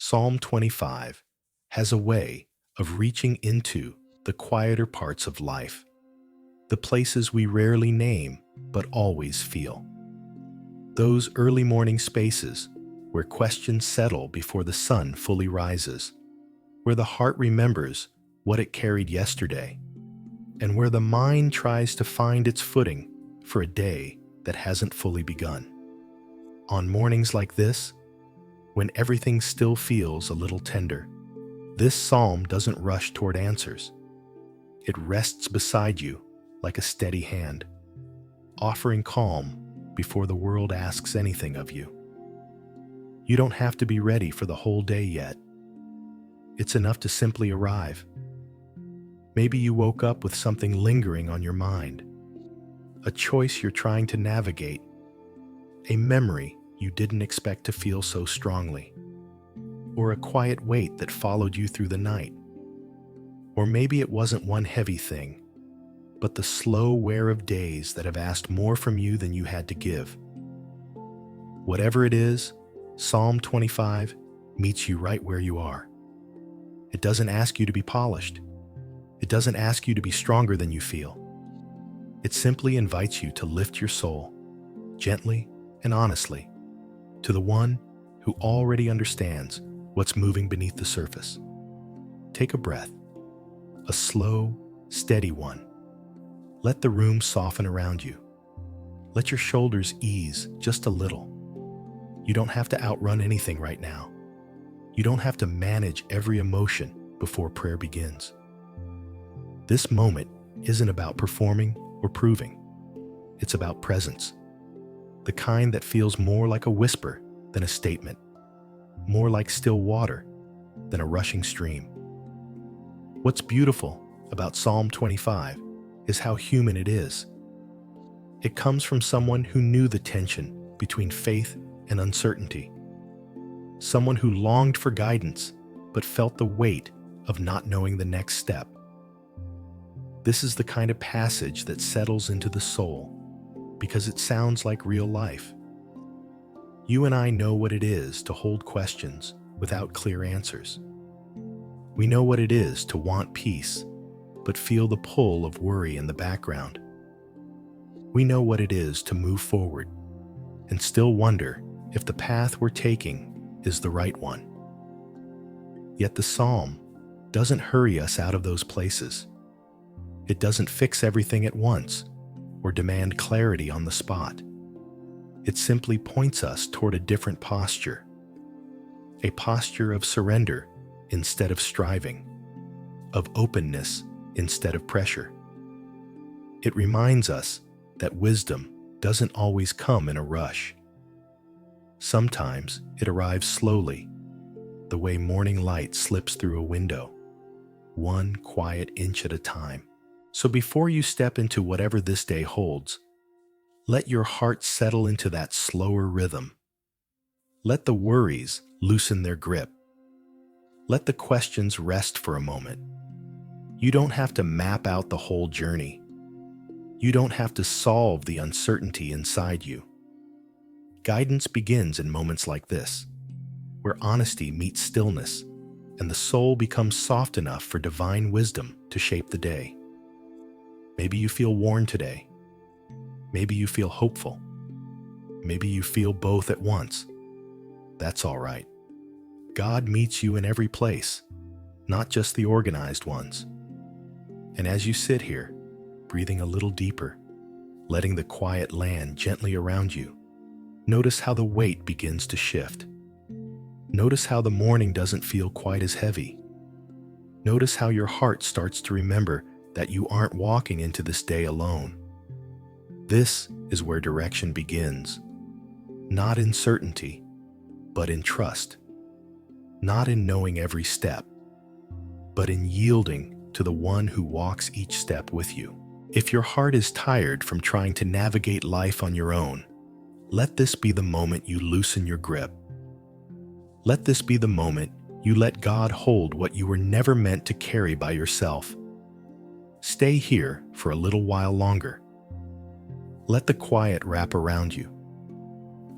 Psalm 25 has a way of reaching into the quieter parts of life, the places we rarely name but always feel. Those early morning spaces where questions settle before the sun fully rises, where the heart remembers what it carried yesterday, and where the mind tries to find its footing for a day that hasn't fully begun. On mornings like this, when everything still feels a little tender, this psalm doesn't rush toward answers. It rests beside you like a steady hand, offering calm before the world asks anything of you. You don't have to be ready for the whole day yet. It's enough to simply arrive. Maybe you woke up with something lingering on your mind, a choice you're trying to navigate, a memory you didn't expect to feel so strongly, or a quiet weight that followed you through the night. Or maybe it wasn't one heavy thing, but the slow wear of days that have asked more from you than you had to give. Whatever it is, Psalm 25 meets you right where you are. It doesn't ask you to be polished. It doesn't ask you to be stronger than you feel. It simply invites you to lift your soul, gently and honestly, to the one who already understands what's moving beneath the surface. Take a breath, a slow, steady one. Let the room soften around you. Let your shoulders ease just a little. You don't have to outrun anything right now. You don't have to manage every emotion before prayer begins. This moment isn't about performing or proving. It's about presence, the kind that feels more like a whisper than a statement, more like still water than a rushing stream. What's beautiful about Psalm 25 is how human it is. It comes from someone who knew the tension between faith and uncertainty, someone who longed for guidance but felt the weight of not knowing the next step. This is the kind of passage that settles into the soul because it sounds like real life. You and I know what it is to hold questions without clear answers. We know what it is to want peace but feel the pull of worry in the background. We know what it is to move forward and still wonder if the path we're taking is the right one. Yet the psalm doesn't hurry us out of those places. It doesn't fix everything at once or demand clarity on the spot. It simply points us toward a different posture, a posture of surrender instead of striving, of openness instead of pressure. It reminds us that wisdom doesn't always come in a rush. Sometimes it arrives slowly, the way morning light slips through a window, one quiet inch at a time. So before you step into whatever this day holds, let your heart settle into that slower rhythm. Let the worries loosen their grip. Let the questions rest for a moment. You don't have to map out the whole journey. You don't have to solve the uncertainty inside you. Guidance begins in moments like this, where honesty meets stillness, and the soul becomes soft enough for divine wisdom to shape the day. Maybe you feel worn today. Maybe you feel hopeful. Maybe you feel both at once. That's all right. God meets you in every place, not just the organized ones. And as you sit here, breathing a little deeper, letting the quiet land gently around you, notice how the weight begins to shift. Notice how the morning doesn't feel quite as heavy. Notice how your heart starts to remember that you aren't walking into this day alone. This is where direction begins, not in certainty, but in trust, not in knowing every step, but in yielding to the one who walks each step with you. If your heart is tired from trying to navigate life on your own, let this be the moment you loosen your grip. Let this be the moment you let God hold what you were never meant to carry by yourself. Stay here for a little while longer. Let the quiet wrap around you.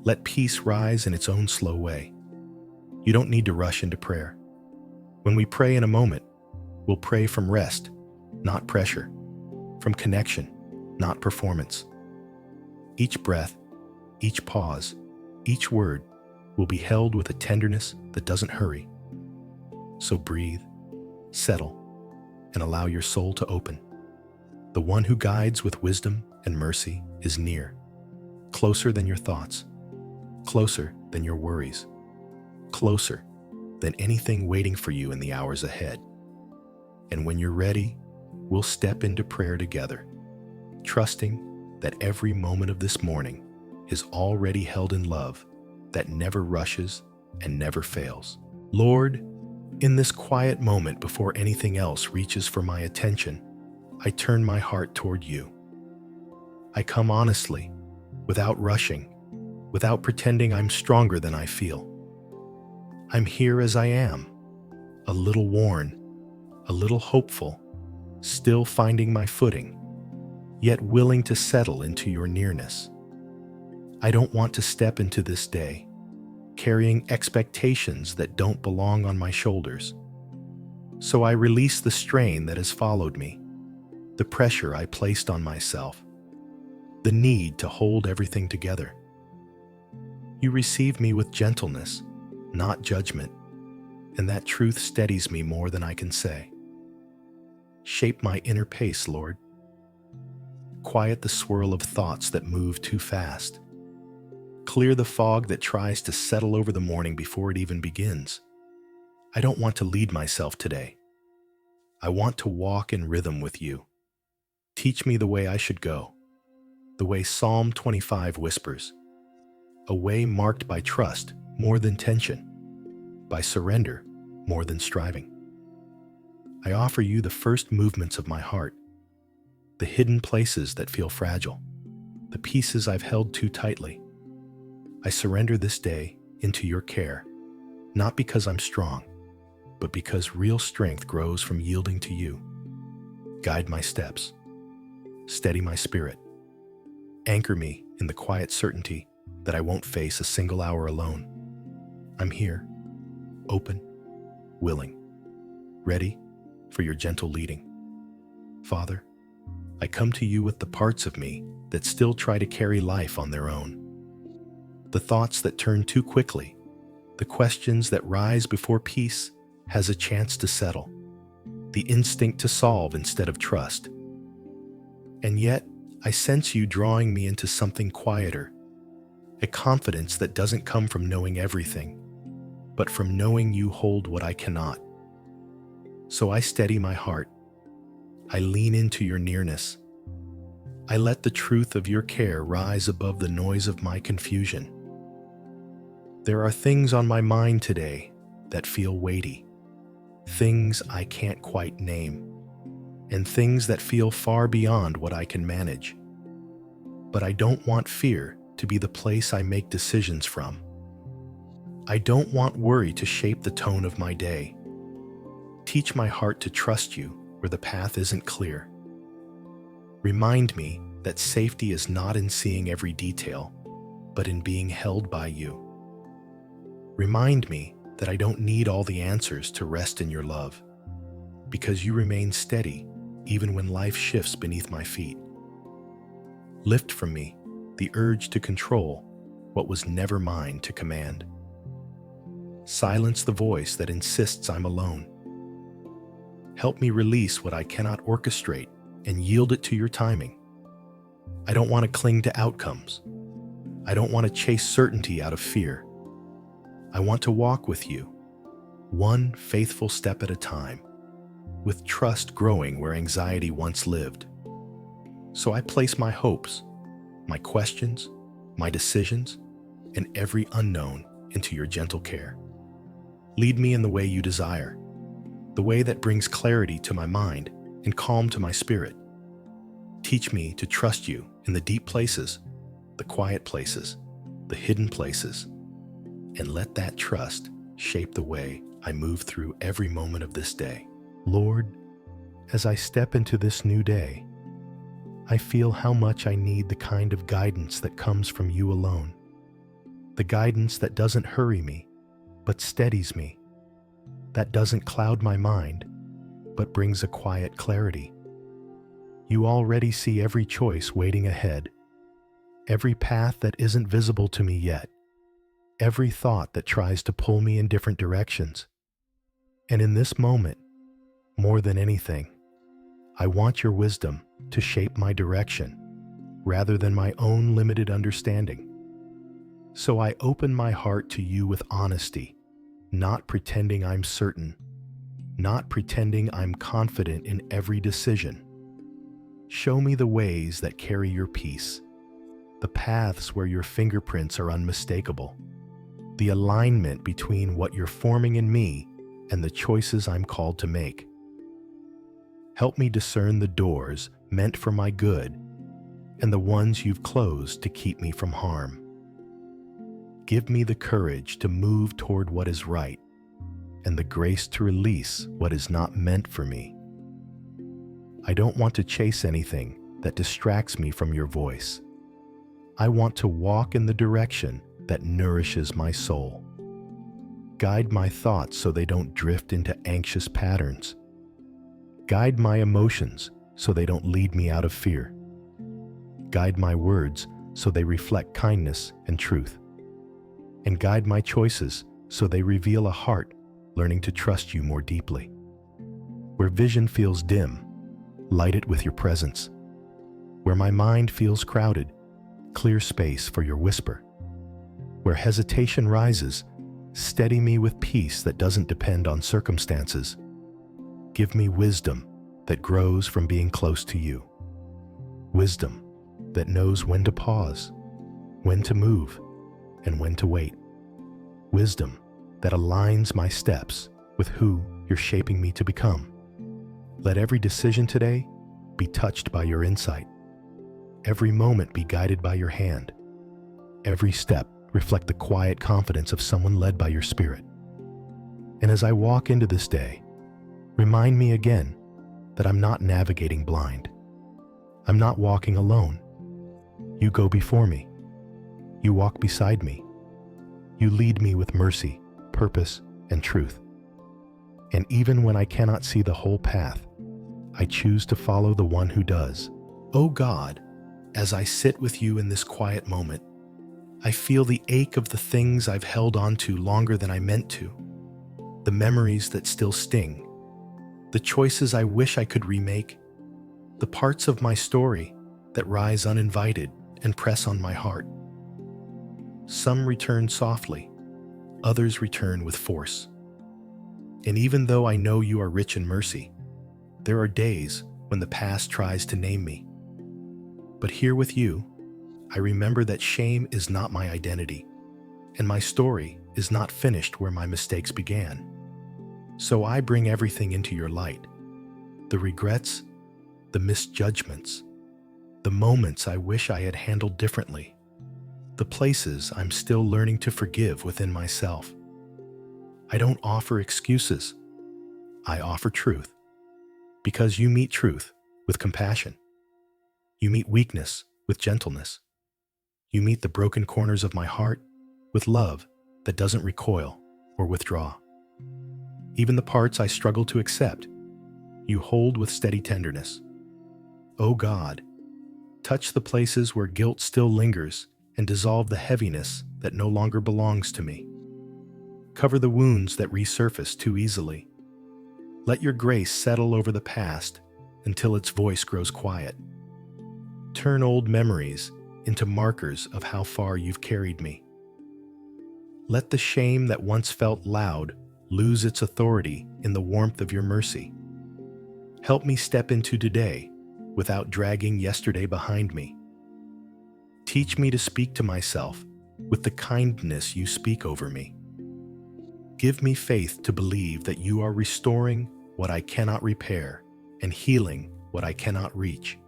Let peace rise in its own slow way. You don't need to rush into prayer. When we pray in a moment, we'll pray from rest, not pressure, from connection, not performance. Each breath, each pause, each word will be held with a tenderness that doesn't hurry. So breathe, settle, and allow your soul to open. The one who guides with wisdom and mercy is near, closer than your thoughts, closer than your worries, closer than anything waiting for you in the hours ahead. And when you're ready, we'll step into prayer together, trusting that every moment of this morning is already held in love that never rushes and never fails. Lord, in this quiet moment before anything else reaches for my attention, I turn my heart toward you. I come honestly, without rushing, without pretending I'm stronger than I feel. I'm here as I am, a little worn, a little hopeful, still finding my footing, yet willing to settle into your nearness. I don't want to step into this day carrying expectations that don't belong on my shoulders. So I release the strain that has followed me, the pressure I placed on myself, the need to hold everything together. You receive me with gentleness, not judgment, and that truth steadies me more than I can say. Shape my inner pace, Lord. Quiet the swirl of thoughts that move too fast. Clear the fog that tries to settle over the morning before it even begins. I don't want to lead myself today. I want to walk in rhythm with you. Teach me the way I should go, the way Psalm 25 whispers, a way marked by trust more than tension, by surrender more than striving. I offer you the first movements of my heart, the hidden places that feel fragile, the pieces I've held too tightly. I surrender this day into your care, not because I'm strong, but because real strength grows from yielding to you. Guide my steps, steady my spirit, anchor me in the quiet certainty that I won't face a single hour alone. I'm here, open, willing, ready for your gentle leading. Father, I come to you with the parts of me that still try to carry life on their own. The thoughts that turn too quickly, the questions that rise before peace has a chance to settle, the instinct to solve instead of trust. And yet, I sense you drawing me into something quieter, a confidence that doesn't come from knowing everything, but from knowing you hold what I cannot. So I steady my heart. I lean into your nearness. I let the truth of your care rise above the noise of my confusion. There are things on my mind today that feel weighty, things I can't quite name, and things that feel far beyond what I can manage. But I don't want fear to be the place I make decisions from. I don't want worry to shape the tone of my day. Teach my heart to trust you where the path isn't clear. Remind me that safety is not in seeing every detail, but in being held by you. Remind me that I don't need all the answers to rest in your love, because you remain steady even when life shifts beneath my feet. Lift from me the urge to control what was never mine to command. Silence the voice that insists I'm alone. Help me release what I cannot orchestrate and yield it to your timing. I don't want to cling to outcomes. I don't want to chase certainty out of fear. I want to walk with you, one faithful step at a time, with trust growing where anxiety once lived. So I place my hopes, my questions, my decisions, and every unknown into your gentle care. Lead me in the way you desire, the way that brings clarity to my mind and calm to my spirit. Teach me to trust you in the deep places, the quiet places, the hidden places, and let that trust shape the way I move through every moment of this day. Lord, as I step into this new day, I feel how much I need the kind of guidance that comes from you alone. The guidance that doesn't hurry me, but steadies me, that doesn't cloud my mind, but brings a quiet clarity. You already see every choice waiting ahead, every path that isn't visible to me yet, every thought that tries to pull me in different directions. And in this moment, more than anything, I want your wisdom to shape my direction rather than my own limited understanding. So I open my heart to you with honesty, not pretending I'm certain, not pretending I'm confident in every decision. Show me the ways that carry your peace, the paths where your fingerprints are unmistakable, the alignment between what you're forming in me and the choices I'm called to make. Help me discern the doors meant for my good and the ones you've closed to keep me from harm. Give me the courage to move toward what is right and the grace to release what is not meant for me. I don't want to chase anything that distracts me from your voice. I want to walk in the direction that nourishes my soul. Guide my thoughts so they don't drift into anxious patterns. Guide my emotions so they don't lead me out of fear. Guide my words so they reflect kindness and truth. And guide my choices so they reveal a heart learning to trust you more deeply. Where vision feels dim, light it with your presence. Where my mind feels crowded, clear space for your whisper. Where hesitation rises, steady me with peace that doesn't depend on circumstances. Give me wisdom that grows from being close to you. Wisdom that knows when to pause, when to move, and when to wait. Wisdom that aligns my steps with who you're shaping me to become. Let every decision today be touched by your insight. Every moment be guided by your hand. Every step reflect the quiet confidence of someone led by your spirit. And as I walk into this day, remind me again that I'm not navigating blind. I'm not walking alone. You go before me. You walk beside me. You lead me with mercy, purpose, and truth. And even when I cannot see the whole path, I choose to follow the one who does. O God, as I sit with you in this quiet moment, I feel the ache of the things I've held on to longer than I meant to, the memories that still sting, the choices I wish I could remake, the parts of my story that rise uninvited and press on my heart. Some return softly, others return with force. And even though I know you are rich in mercy, there are days when the past tries to name me. But here with you, I remember that shame is not my identity, and my story is not finished where my mistakes began. So I bring everything into your light, the regrets, the misjudgments, the moments I wish I had handled differently, the places I'm still learning to forgive within myself. I don't offer excuses. I offer truth, because you meet truth with compassion. You meet weakness with gentleness. You meet the broken corners of my heart with love that doesn't recoil or withdraw. Even the parts I struggle to accept, you hold with steady tenderness. O God, touch the places where guilt still lingers and dissolve the heaviness that no longer belongs to me. Cover the wounds that resurface too easily. Let your grace settle over the past until its voice grows quiet. Turn old memories into markers of how far you've carried me. Let the shame that once felt loud lose its authority in the warmth of your mercy. Help me step into today without dragging yesterday behind me. Teach me to speak to myself with the kindness you speak over me. Give me faith to believe that you are restoring what I cannot repair and healing what I cannot reach.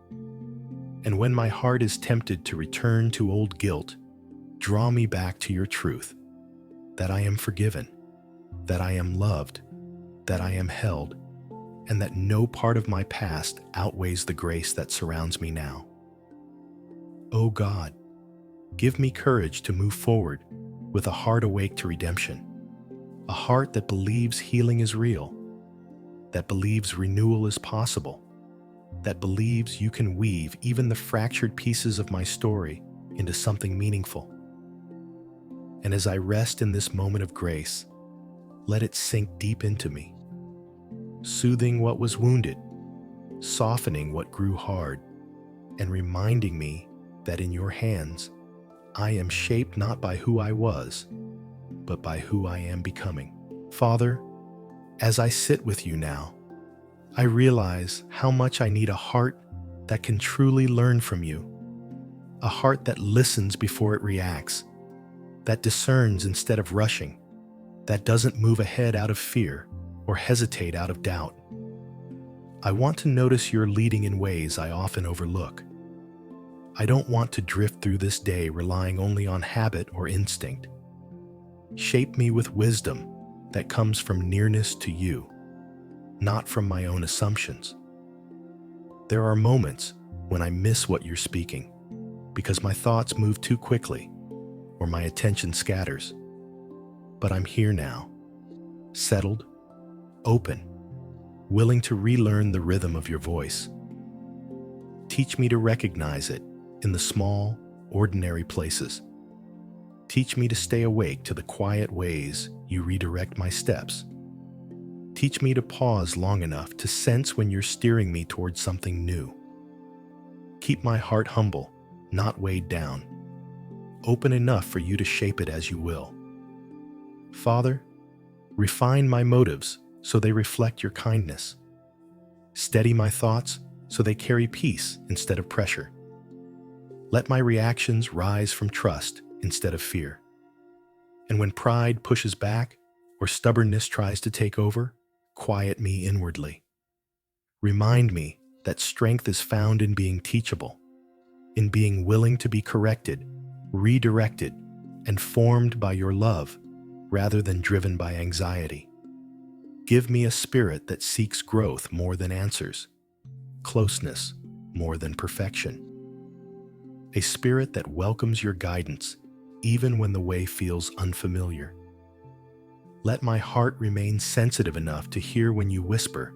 And when my heart is tempted to return to old guilt, draw me back to your truth, that I am forgiven, that I am loved, that I am held, and that no part of my past outweighs the grace that surrounds me now. O God, give me courage to move forward with a heart awake to redemption. a heart that believes healing is real, that believes renewal is possible, that believes you can weave even the fractured pieces of my story into something meaningful. And as I rest in this moment of grace, let it sink deep into me, soothing what was wounded, softening what grew hard, and reminding me that in your hands, I am shaped not by who I was, but by who I am becoming. Father, as I sit with you now, I realize how much I need a heart that can truly learn from you, a heart that listens before it reacts, that discerns instead of rushing, that doesn't move ahead out of fear or hesitate out of doubt. I want to notice your leading in ways I often overlook. I don't want to drift through this day relying only on habit or instinct. Shape me with wisdom that comes from nearness to you, not from my own assumptions. There are moments when I miss what you're speaking because my thoughts move too quickly or my attention scatters. But I'm here now, settled, open, willing to relearn the rhythm of your voice. Teach me to recognize it in the small, ordinary places. Teach me to stay awake to the quiet ways you redirect my steps. Teach me to pause long enough to sense when you're steering me towards something new. Keep my heart humble, not weighed down, open enough for you to shape it as you will. Father, refine my motives so they reflect your kindness. Steady my thoughts so they carry peace instead of pressure. Let my reactions rise from trust instead of fear. And when pride pushes back or stubbornness tries to take over, quiet me inwardly. Remind me that strength is found in being teachable, in being willing to be corrected, redirected, and formed by your love rather than driven by anxiety. Give me a spirit that seeks growth more than answers, closeness more than perfection. A spirit that welcomes your guidance even when the way feels unfamiliar. Let my heart remain sensitive enough to hear when you whisper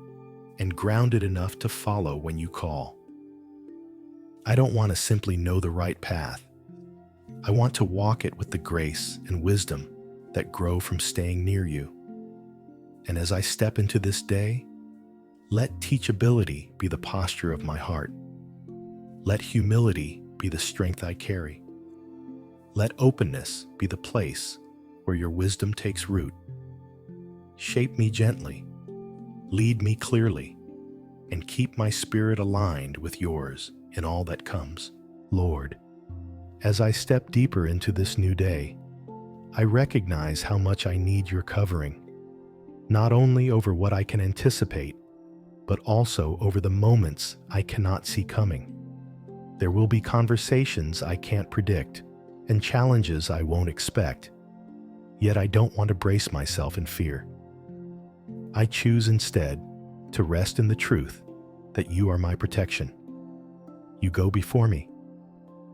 and grounded enough to follow when you call. I don't want to simply know the right path. I want to walk it with the grace and wisdom that grow from staying near you. And as I step into this day, let teachability be the posture of my heart. Let humility be the strength I carry. Let openness be the place where your wisdom takes root. Shape me gently, lead me clearly, and keep my spirit aligned with yours in all that comes. Lord, as I step deeper into this new day, I recognize how much I need your covering, not only over what I can anticipate, but also over the moments I cannot see coming. There will be conversations I can't predict and challenges I won't expect, yet I don't want to brace myself in fear. I choose instead to rest in the truth that you are my protection. You go before me.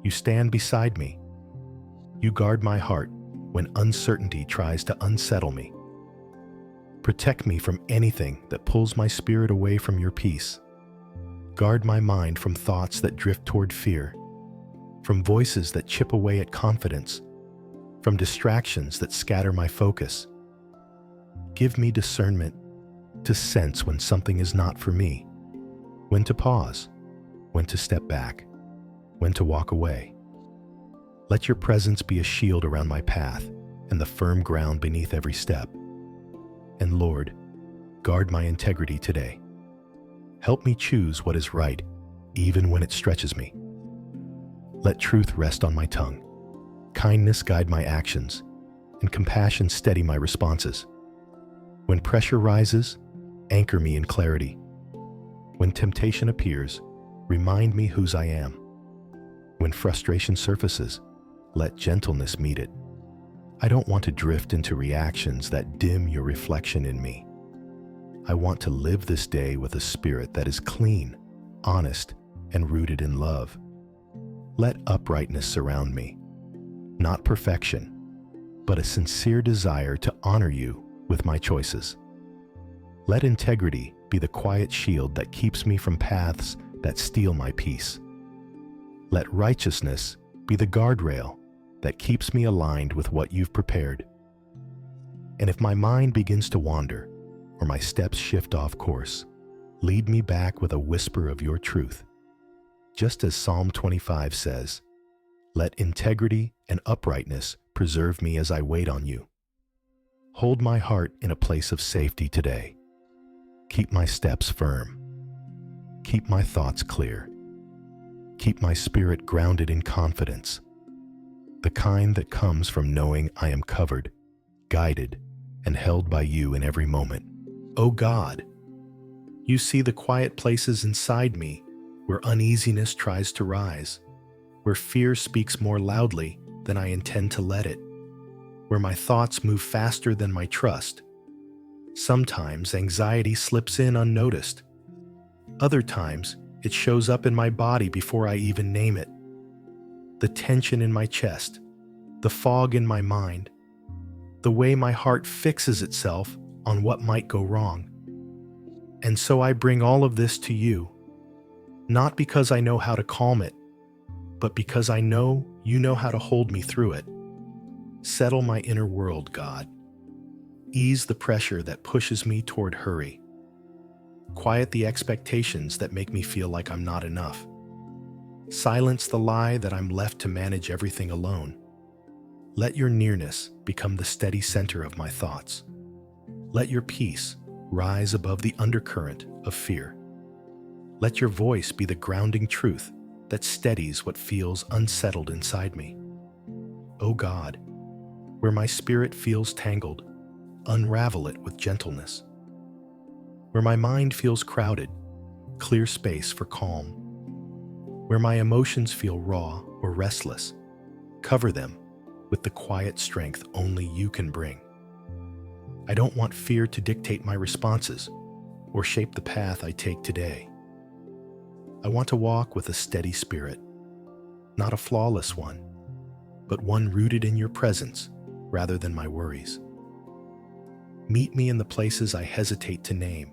You stand beside me. You guard my heart when uncertainty tries to unsettle me. Protect me from anything that pulls my spirit away from your peace. Guard my mind from thoughts that drift toward fear, from voices that chip away at confidence, from distractions that scatter my focus. Give me discernment to sense when something is not for me, when to pause, when to step back, when to walk away. Let your presence be a shield around my path and the firm ground beneath every step. And Lord, guard my integrity today. Help me choose what is right, even when it stretches me. Let truth rest on my tongue, kindness guide my actions, and compassion steady my responses. When pressure rises, anchor me in clarity. When temptation appears, remind me whose I am. When frustration surfaces, let gentleness meet it. I don't want to drift into reactions that dim your reflection in me. I want to live this day with a spirit that is clean, honest, and rooted in love. Let uprightness surround me, not perfection, but a sincere desire to honor you with my choices. Let integrity be the quiet shield that keeps me from paths that steal my peace. Let righteousness be the guardrail that keeps me aligned with what you've prepared. And if my mind begins to wander or my steps shift off course, lead me back with a whisper of your truth. Just as Psalm 25 says, "Let integrity and uprightness preserve me as I wait on you." Hold my heart in a place of safety today. Keep my steps firm. Keep my thoughts clear. Keep my spirit grounded in confidence, the kind that comes from knowing I am covered, guided, and held by you in every moment. O God, you see the quiet places inside me where uneasiness tries to rise, where fear speaks more loudly than I intend to let it, where my thoughts move faster than my trust. Sometimes anxiety slips in unnoticed. Other times, it shows up in my body before I even name it. The tension in my chest, the fog in my mind, the way my heart fixes itself on what might go wrong. And so I bring all of this to you, not because I know how to calm it, but because I know you know how to hold me through it. Settle my inner world, God. Ease the pressure that pushes me toward hurry. Quiet the expectations that make me feel like I'm not enough. Silence the lie that I'm left to manage everything alone. Let your nearness become the steady center of my thoughts. Let your peace rise above the undercurrent of fear. Let your voice be the grounding truth that steadies what feels unsettled inside me. O God, where my spirit feels tangled, unravel it with gentleness. Where my mind feels crowded, clear space for calm. Where my emotions feel raw or restless, cover them with the quiet strength only you can bring. I don't want fear to dictate my responses or shape the path I take today. I want to walk with a steady spirit, not a flawless one, but one rooted in your presence rather than my worries. Meet me in the places I hesitate to name.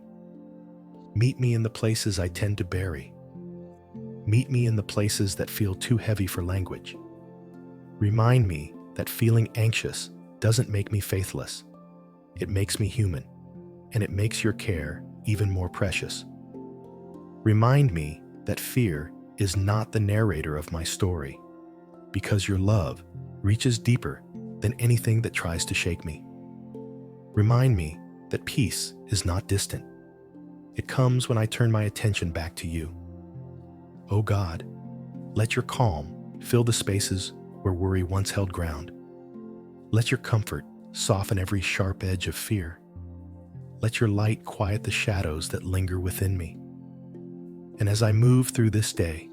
Meet me in the places I tend to bury. Meet me in the places that feel too heavy for language. Remind me that feeling anxious doesn't make me faithless. It makes me human, and it makes your care even more precious. Remind me that fear is not the narrator of my story, because your love reaches deeper than anything that tries to shake me. Remind me that peace is not distant. It comes when I turn my attention back to you. O God, let your calm fill the spaces where worry once held ground. Let your comfort soften every sharp edge of fear. Let your light quiet the shadows that linger within me. And as I move through this day,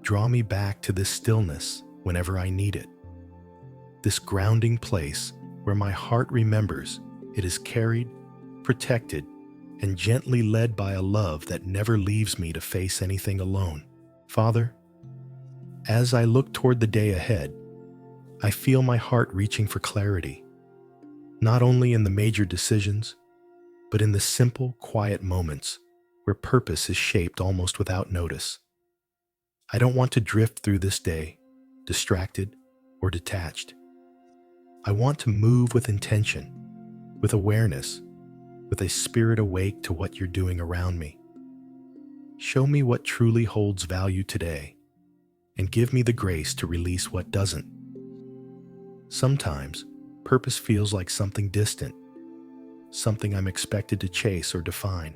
draw me back to this stillness whenever I need it. This grounding place where my heart remembers it is carried, protected, and gently led by a love that never leaves me to face anything alone. Father, as I look toward the day ahead, I feel my heart reaching for clarity, not only in the major decisions, but in the simple, quiet moments where purpose is shaped almost without notice. I don't want to drift through this day, distracted or detached. I want to move with intention, with awareness, with a spirit awake to what you're doing around me. Show me what truly holds value today, and give me the grace to release what doesn't. Sometimes, purpose feels like something distant, something I'm expected to chase or define.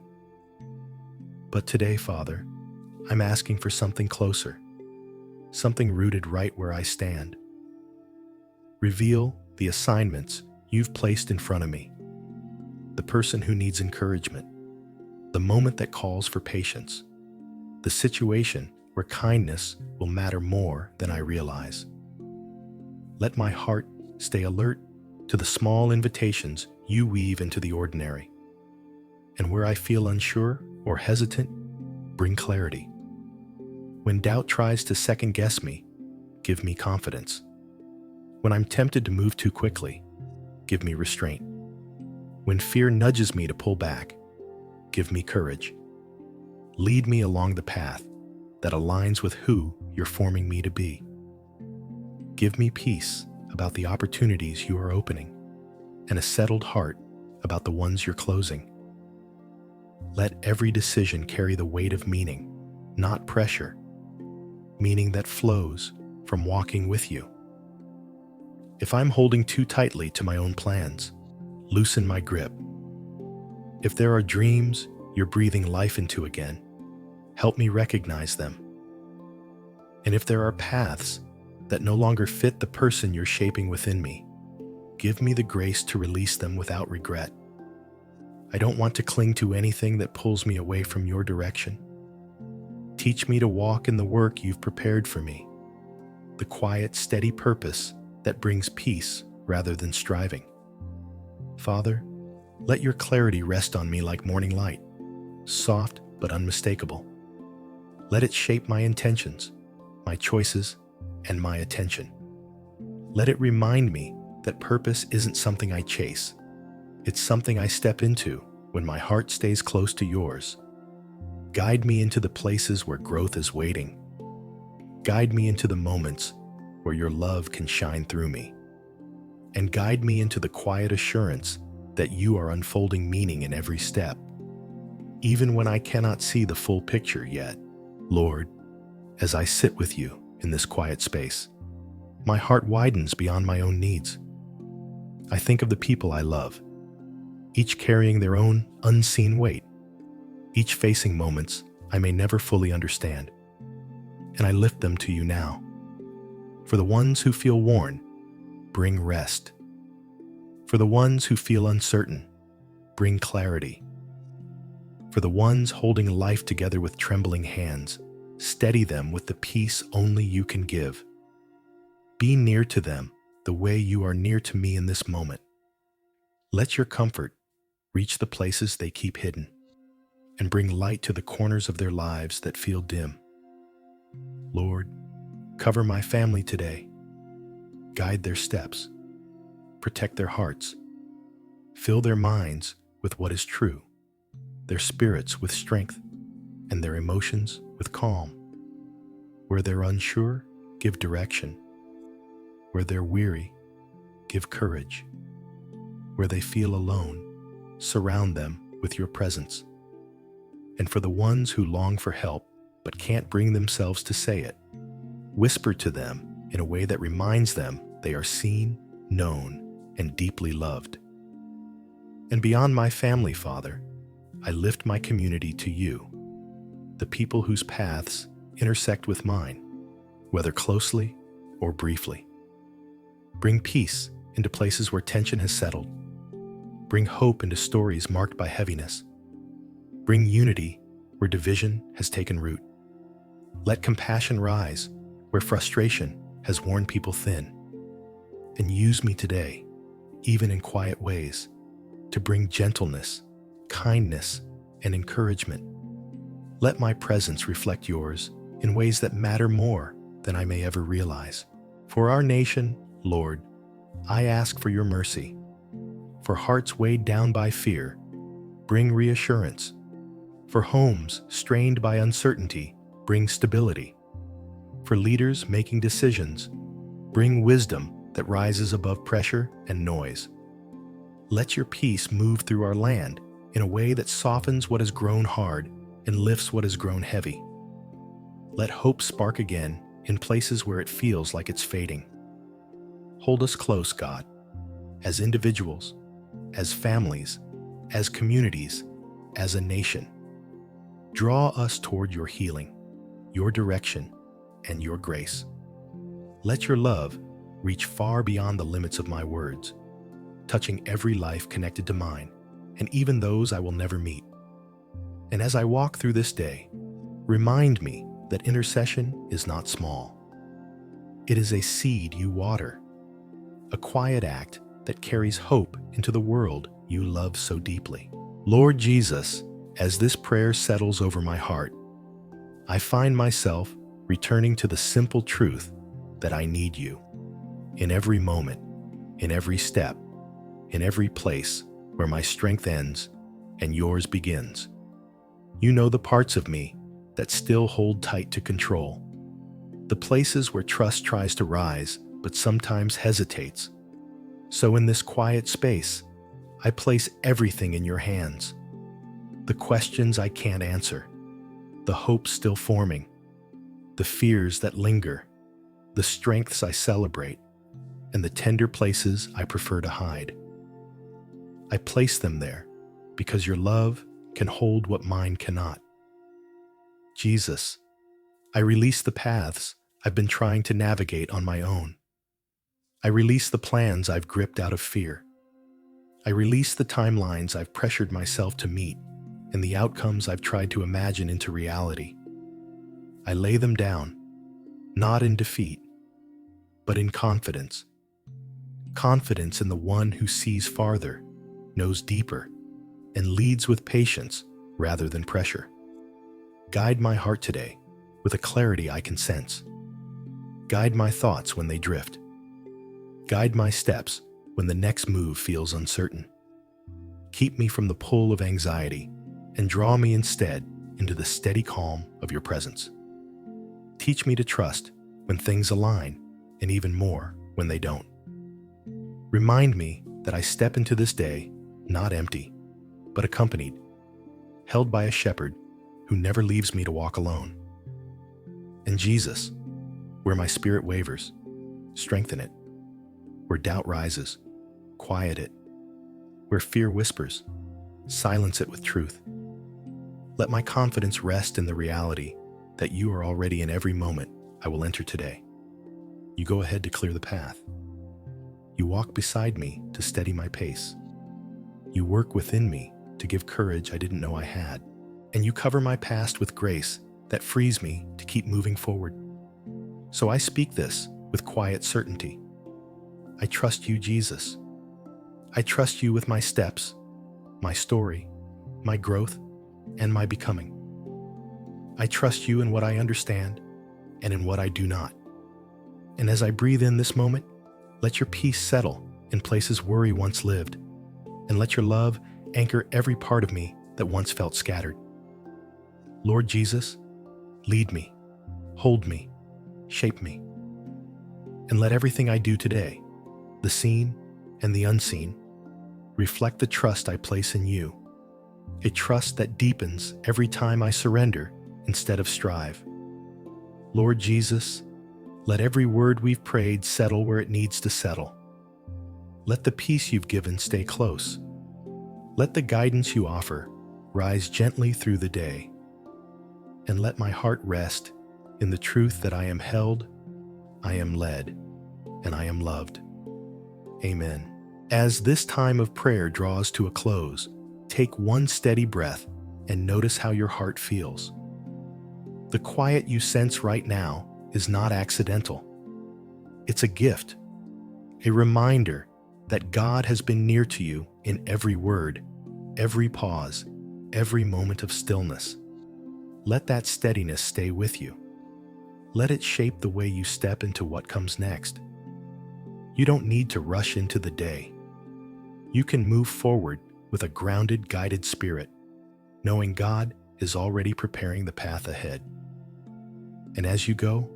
But today, Father, I'm asking for something closer, something rooted right where I stand. Reveal the assignments you've placed in front of me, the person who needs encouragement, the moment that calls for patience, the situation where kindness will matter more than I realize. Let my heart stay alert to the small invitations you weave into the ordinary. And where I feel unsure or hesitant, bring clarity. When doubt tries to second-guess me, give me confidence. When I'm tempted to move too quickly, give me restraint. When fear nudges me to pull back, give me courage. Lead me along the path that aligns with who you're forming me to be. Give me peace about the opportunities you are opening and a settled heart about the ones you're closing. Let every decision carry the weight of meaning, not pressure, meaning that flows from walking with you. If I'm holding too tightly to my own plans, loosen my grip. If there are dreams you're breathing life into again, help me recognize them. And if there are paths that no longer fit the person you're shaping within me, give me the grace to release them without regret. I don't want to cling to anything that pulls me away from your direction. Teach me to walk in the work you've prepared for me, the quiet, steady purpose that brings peace rather than striving. Father, let your clarity rest on me like morning light, soft but unmistakable. Let it shape my intentions, my choices, and my attention. Let it remind me that purpose isn't something I chase. It's something I step into when my heart stays close to yours. Guide me into the places where growth is waiting. Guide me into the moments where your love can shine through me. And guide me into the quiet assurance that you are unfolding meaning in every step. Even when I cannot see the full picture yet, Lord, as I sit with you in this quiet space, my heart widens beyond my own needs. I think of the people I love, each carrying their own unseen weight, each facing moments I may never fully understand, and I lift them to you now. For the ones who feel worn, bring rest. For the ones who feel uncertain, bring clarity. For the ones holding life together with trembling hands, steady them with the peace only you can give. Be near to them the way you are near to me in this moment. Let your comfort reach the places they keep hidden and bring light to the corners of their lives that feel dim. Lord, cover my family today. Guide their steps. Protect their hearts. Fill their minds with what is true, their spirits with strength, and their emotions with calm. Where they're unsure, give direction. Where they're weary, give courage. Where they feel alone, surround them with your presence. And for the ones who long for help but can't bring themselves to say it, whisper to them in a way that reminds them they are seen, known, and deeply loved. And beyond my family, Father, I lift my community to you, the people whose paths intersect with mine, whether closely or briefly. Bring peace into places where tension has settled. Bring hope into stories marked by heaviness. Bring unity where division has taken root. Let compassion rise where frustration has worn people thin. And use me today, even in quiet ways, to bring gentleness, kindness, and encouragement. Let my presence reflect yours in ways that matter more than I may ever realize. For our nation, Lord, I ask for your mercy. For hearts weighed down by fear, bring reassurance. For homes strained by uncertainty, bring stability. For leaders making decisions, bring wisdom that rises above pressure and noise. Let your peace move through our land in a way that softens what has grown hard and lifts what has grown heavy. Let hope spark again in places where it feels like it's fading. Hold us close, God, as individuals, as families, as communities, as a nation. Draw us toward your healing, your direction, and your grace. Let your love reach far beyond the limits of my words, touching every life connected to mine, and even those I will never meet. And as I walk through this day, remind me that intercession is not small. It is a seed you water, a quiet act that carries hope into the world you love so deeply. Lord Jesus, as this prayer settles over my heart, I find myself returning to the simple truth that I need you. In every moment, in every step, in every place where my strength ends and yours begins. You know the parts of me that still hold tight to control, the places where trust tries to rise but sometimes hesitates. So in this quiet space, I place everything in your hands. The questions I can't answer, the hopes still forming, the fears that linger, the strengths I celebrate, and the tender places I prefer to hide. I place them there because your love can hold what mine cannot. Jesus, I release the paths I've been trying to navigate on my own. I release the plans I've gripped out of fear. I release the timelines I've pressured myself to meet and the outcomes I've tried to imagine into reality. I lay them down, not in defeat, but in confidence. Confidence in the one who sees farther, knows deeper, and leads with patience rather than pressure. Guide my heart today with a clarity I can sense. Guide my thoughts when they drift. Guide my steps when the next move feels uncertain. Keep me from the pull of anxiety and draw me instead into the steady calm of your presence. Teach me to trust when things align and even more when they don't. Remind me that I step into this day not empty, but accompanied, held by a shepherd who never leaves me to walk alone. And Jesus, where my spirit wavers, strengthen it. Where doubt rises, quiet it. Where fear whispers, silence it with truth. Let my confidence rest in the reality that you are already in every moment I will enter today. You go ahead to clear the path. You walk beside me to steady my pace. You work within me to give courage I didn't know I had. And you cover my past with grace that frees me to keep moving forward. So I speak this with quiet certainty. I trust you, Jesus. I trust you with my steps, my story, my growth, and my becoming. I trust you in what I understand and in what I do not. And as I breathe in this moment, let your peace settle in places worry once lived, and let your love anchor every part of me that once felt scattered. Lord Jesus, lead me, hold me, shape me, and let everything I do today, the seen and the unseen, reflect the trust I place in you, a trust that deepens every time I surrender instead of strive. Lord Jesus, let every word we've prayed settle where it needs to settle. Let the peace you've given stay close. Let the guidance you offer rise gently through the day. And let my heart rest in the truth that I am held, I am led, and I am loved. Amen. As this time of prayer draws to a close, take one steady breath and notice how your heart feels. The quiet you sense right now is not accidental. It's a gift, a reminder that God has been near to you in every word, every pause, every moment of stillness. Let that steadiness stay with you. Let it shape the way you step into what comes next. You don't need to rush into the day. You can move forward with a grounded, guided spirit, knowing God is already preparing the path ahead. And as you go,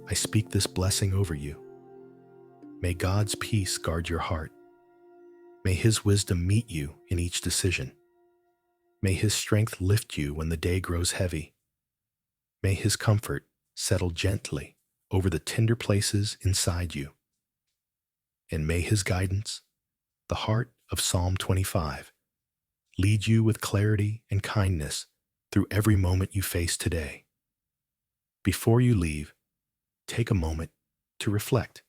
I speak this blessing over you. May God's peace guard your heart. May His wisdom meet you in each decision. May His strength lift you when the day grows heavy. May His comfort settle gently over the tender places inside you. And may His guidance, the heart of Psalm 25, lead you with clarity and kindness through every moment you face today. Before you leave, take a moment to reflect.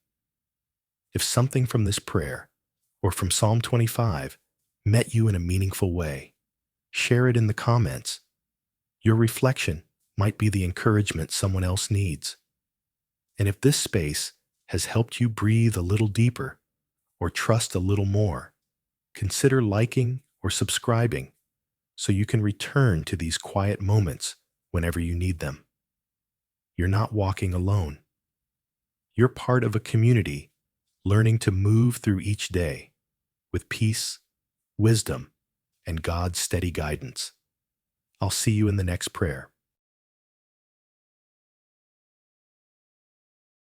If something from this prayer or from Psalm 25 met you in a meaningful way, share it in the comments. Your reflection might be the encouragement someone else needs. And if this space has helped you breathe a little deeper or trust a little more, consider liking or subscribing so you can return to these quiet moments whenever you need them. You're not walking alone. You're part of a community learning to move through each day with peace, wisdom, and God's steady guidance. I'll see you in the next prayer.